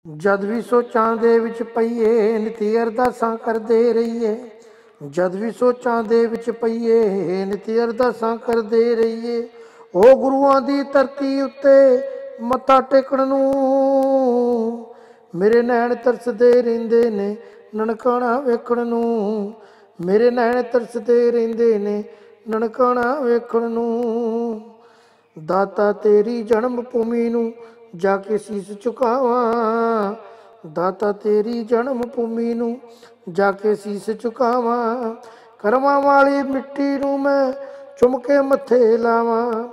ਜਦ ਵੀ ਸੋਚਾਂ ਦੇ ਵਿੱਚ ਪਈਏ ਨਿਤੀ ਅਰਦਾਸਾਂ ਕਰਦੇ ਰਹੀਏ। ਜਦ ਵੀ ਸੋਚਾਂ ਦੇ ਵਿੱਚ ਪਈਏ ਨਿਤੀ ਅਰਦਾਸਾਂ ਕਰਦੇ ਰਹੀਏ। ਉਹ ਗੁਰੂਆਂ ਦੀ ਧਰਤੀ ਉੱਤੇ ਮੱਥਾ ਟੇਕਣ ਨੂੰ ਮੇਰੇ ਨੈਣ ਤਰਸਦੇ ਰਹਿੰਦੇ ਨੇ ਨਨਕਾਣਾ ਵੇਖਣ ਨੂੰ। ਮੇਰੇ ਨੈਣ ਤਰਸਦੇ ਰਹਿੰਦੇ ਨੇ ਨਨਕਾਣਾ ਵੇਖਣ ਨੂੰ। ਦਾਤਾ ਤੇਰੀ ਜਨਮ ਭੂਮੀ ਨੂੰ ਜਾ ਕੇ ਸੀਸ ਝੁਕਾਵਾਂ। ਦਾਤਾ ਤੇਰੀ ਜਨਮ ਭੂਮੀ ਨੂੰ ਜਾ ਕੇ ਸੀਸ ਝੁਕਾਵਾਂ। ਕਰਮਾਂ ਵਾਲੀ ਮਿੱਟੀ ਨੂੰ ਮੈਂ ਚੁੰਮ ਕੇ ਮੱਥੇ ਲਾਵਾਂ।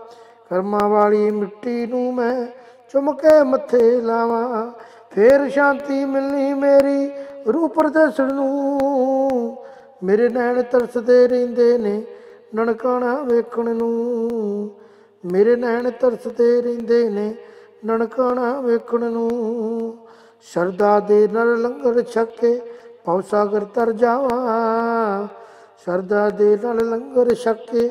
ਕਰਮਾਂ ਵਾਲੀ ਮਿੱਟੀ ਨੂੰ ਮੈਂ ਚੁੰਮ ਕੇ ਮੱਥੇ ਲਾਵਾਂ। ਫੇਰ ਸ਼ਾਂਤੀ ਮਿਲਣੀ ਮੇਰੀ ਰੂਹ ਪ੍ਰਦਰਸ਼ਨ ਨੂੰ। ਮੇਰੇ ਨੈਣ ਤਰਸਦੇ ਰਹਿੰਦੇ ਨੇ ਨਨਕਾਣਾ ਵੇਖਣ ਨੂੰ। ਮੇਰੇ ਨੈਣ ਤਰਸਦੇ ਰਹਿੰਦੇ ਨੇ ਨਨਕਾਣਾ ਵੇਖਣ ਨੂੰ। ਸ਼ਰਧਾ ਦੇ ਨਾਲ ਲੰਗਰ ਛਕ ਕੇ ਭਵ ਸਾਗਰ ਤਰ ਜਾਵਾਂ। ਸ਼ਰਧਾ ਦੇ ਨਾਲ ਲੰਗਰ ਛਕ ਕੇ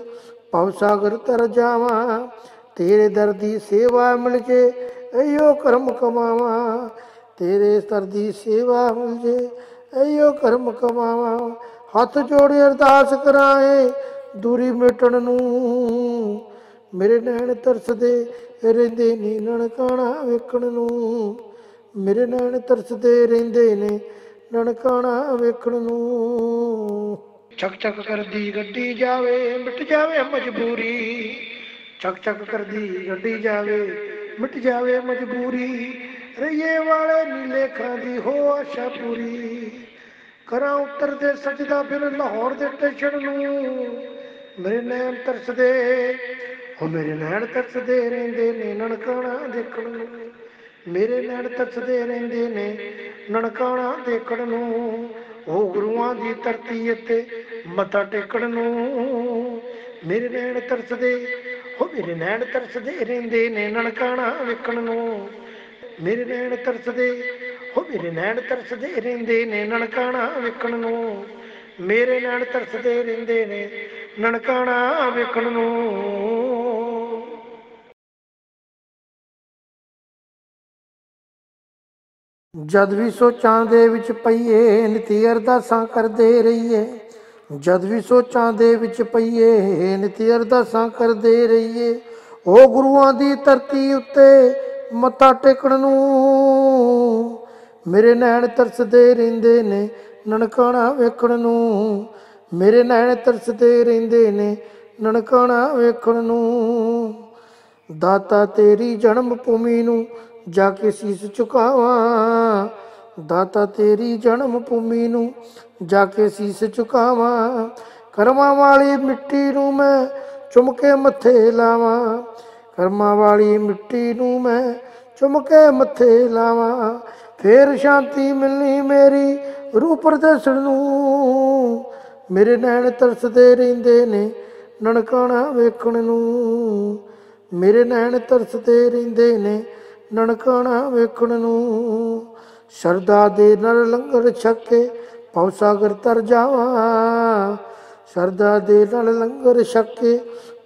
ਭਵ ਸਾਗਰ ਤਰ ਜਾਵਾਂ। ਤੇਰੇ ਦਰ ਦੀ ਸੇਵਾ ਮਿਲ ਜੇ ਇਹੀਓ ਕਰਮ ਕਮਾਵਾਂ। ਤੇਰੇ ਦਰ ਦੀ ਸੇਵਾ ਮਿਲ ਜੇ ਇਹੀਓ ਕਰਮ ਕਮਾਵਾਂ। ਹੱਥ ਜੋੜੇ ਅਰਦਾਸ ਕਰਾਏ ਦੂਰੀ ਮਿਟਣ ਨੂੰ। ਮੇਰੇ ਨੈਣ ਤਰਸਦੇ ਰਹਿੰਦੇ ਨੇ ਨਨਕਾਣਾ ਵੇਖਣ ਨੂੰ। ਮੇਰੇ ਨੈਣ ਤਰਸਦੇ ਰਹਿੰਦੇ ਨੇ ਨਨਕਾਣਾ ਵੇਖਣ ਨੂੰ। ਚੱਕ ਚੱਕ ਕਰਦੀ ਗੱਡੀ ਜਾਵੇ ਮਿਟ ਜਾਵੇ ਮਜਬੂਰੀ। ਚੱਕ ਚੱਕ ਕਰਦੀ ਗੱਡੀ ਜਾਵੇ ਮਿਟ ਜਾਵੇ ਮਜਬੂਰੀ। ਰਈਏ ਵਾਲੇ ਨੀਲੇ ਖਾਂ ਦੀ ਹੋ ਆਸ਼ਾ ਪੂਰੀ। ਕਰਾਂ ਉਤਰਦੇ ਸਜਦਾ ਫਿਰ ਲਾਹੌਰ ਦੇ ਸਟੇਸ਼ਨ ਨੂੰ। ਮੇਰੇ ਨੈਣ ਤਰਸਦੇ ਉਹ ਮੇਰੇ ਨੈਣ ਤਰਸਦੇ ਰਹਿੰਦੇ ਨੇ ਨਨਕਾਣਾ ਦੇਖਣ ਨੂੰ। ਮੇਰੇ ਨੈਣ ਤਰਸਦੇ ਰਹਿੰਦੇ ਨੇ ਨਨਕਾਣਾ ਦੇਖਣ ਨੂੰ। ਉਹ ਗੁਰੂਆਂ ਦੀ ਧਰਤੀ ਉੱਤੇ ਮੱਥਾ ਟੇਕਣ ਨੂੰ। ਮੇਰੇ ਨੈਣ ਤਰਸਦੇ ਉਹ ਮੇਰੇ ਨੈਣ ਤਰਸਦੇ ਰਹਿੰਦੇ ਨੇ ਨਨਕਾਣਾ ਵੇਖਣ ਨੂੰ। ਮੇਰੇ ਨੈਣ ਤਰਸਦੇ ਉਹ ਮੇਰੇ ਨੈਣ ਤਰਸਦੇ ਰਹਿੰਦੇ ਨੇ ਨਨਕਾਣਾ ਵੇਖਣ ਨੂੰ। ਮੇਰੇ ਨੈਣ ਤਰਸਦੇ ਰਹਿੰਦੇ ਨੇ ਨਨਕਾਣਾ ਵੇਖਣ ਨੂੰ। ਜਦ ਵੀ ਸੋਚਾਂ ਦੇ ਵਿੱਚ ਪਈਏ ਨਿਤੀ ਅਰਦਾਸਾਂ ਕਰਦੇ ਰਹੀਏ। ਜਦ ਵੀ ਸੋਚਾਂ ਦੇ ਵਿੱਚ ਪਈਏ ਨਿਤੀ ਅਰਦਾਸਾਂ ਕਰਦੇ ਰਹੀਏ। ਉਹ ਗੁਰੂਆਂ ਦੀ ਧਰਤੀ ਉੱਤੇ ਮੱਥਾ ਟੇਕਣ ਨੂੰ ਮੇਰੇ ਨੈਣ ਤਰਸਦੇ ਰਹਿੰਦੇ ਨੇ ਨਨਕਾਣਾ ਵੇਖਣ ਨੂੰ। ਮੇਰੇ ਨੈਣ ਤਰਸਦੇ ਰਹਿੰਦੇ ਨੇ ਨਨਕਾਣਾ ਵੇਖਣ ਨੂੰ। ਦਾਤਾ ਤੇਰੀ ਜਨਮ ਭੂਮੀ ਨੂੰ ਜਾ ਕੇ ਸੀਸ ਝੁਕਾਵਾਂ। ਦਾਤਾ ਤੇਰੀ ਜਨਮ ਭੂਮੀ ਨੂੰ ਜਾ ਕੇ ਸੀਸ ਝੁਕਾਵਾਂ। ਕਰਮਾਂ ਵਾਲੀ ਮਿੱਟੀ ਨੂੰ ਮੈਂ ਚੁੰਮ ਕੇ ਮੱਥੇ ਲਾਵਾਂ। ਕਰਮਾਂ ਵਾਲੀ ਮਿੱਟੀ ਨੂੰ ਮੈਂ ਚੁੰਮ ਕੇ ਮੱਥੇ ਲਾਵਾਂ। ਫੇਰ ਸ਼ਾਂਤੀ ਮਿਲਣੀ ਮੇਰੀ ਰੂਹ ਪ੍ਰਦਰਸ਼ਨ ਨੂੰ। ਮੇਰੇ ਨੈਣ ਤਰਸਦੇ ਰਹਿੰਦੇ ਨੇ ਨਨਕਾਣਾ ਵੇਖਣ ਨੂੰ। ਮੇਰੇ ਨੈਣ ਤਰਸਦੇ ਰਹਿੰਦੇ ਨੇ ਨਨਕਾਣਾ ਵੇਖਣ ਨੂੰ। ਸ਼ਰਧਾ ਦੇ ਨਾਲ ਲੰਗਰ ਛਕ ਕੇ ਭਵ ਸਾਗਰ ਤਰ ਜਾਵਾਂ। ਸ਼ਰਧਾ ਦੇ ਨਾਲ ਲੰਗਰ ਛਕ ਕੇ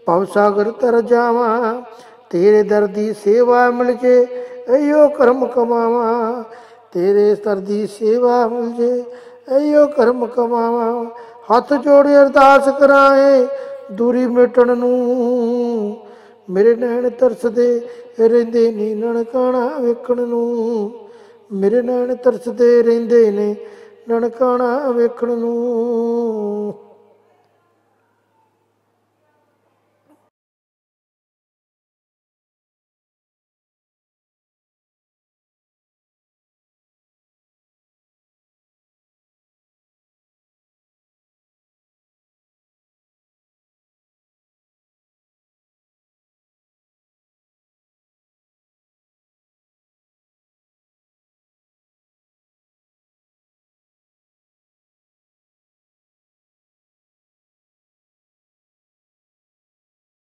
ਭਵ ਸਾਗਰ ਤਰ ਜਾਵਾਂ। ਤੇਰੇ ਦਰ ਦੀ ਸੇਵਾ ਮਿਲ ਜੇ ਇਹੀਓ ਕਰਮ ਕਮਾਵਾਂ। ਤੇਰੇ ਦਰ ਦੀ ਸੇਵਾ ਮਿਲ ਜੇ ਇਹੀਓ ਕਰਮ ਕਮਾਵਾਂ। ਹੱਥ ਜੋੜੇ ਅਰਦਾਸ ਕਰਾਏ ਦੂਰੀ ਮਿਟਣ ਨੂੰ। ਮੇਰੇ ਨੈਣ ਤਰਸਦੇ ਰਹਿੰਦੇ ਨੇ ਨਨਕਾਣਾ ਵੇਖਣ ਨੂੰ। ਮੇਰੇ ਨੈਣ ਤਰਸਦੇ ਰਹਿੰਦੇ ਨੇ ਨਨਕਾਣਾ ਵੇਖਣ ਨੂੰ।